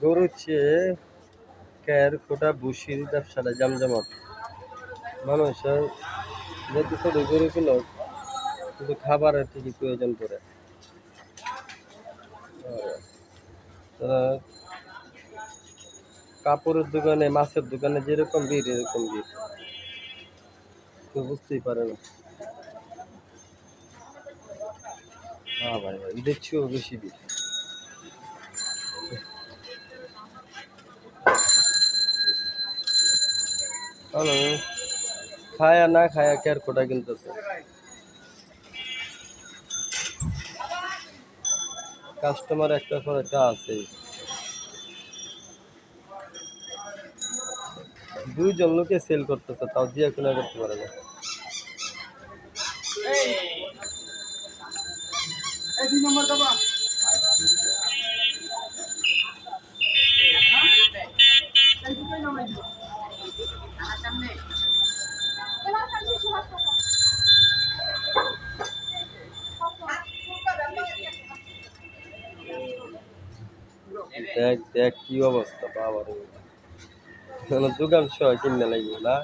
গরুর চেয়ে ক্যার খোটা ভুসির ব্যবসাটা জমজমাট। মানুষের যত ছোট গরুগুলো কিন্তু খাবারের ঠিকই প্রয়োজন পড়ে। তারা কাপড়ের দোকানে, মাছের দোকানে যেরকম ভিড় এরকম ভিড়, কেউ বুঝতেই পারে না। হ্যাঁ ভাই ভাই, ঈদের চেয়েও বেশি ভিড়। কারণ খায়া না খায়া ক্যার খোটা কিনতেছে। কাস্টমার একটা পর একটা আছেই। দুইজন লোকে সেল করতেছে, তাও দিয়ে কিনা করতে পারে না। দেখ দেখ কি অবস্থা বাবা রে, দোকান সহ কিনে লাগবে না।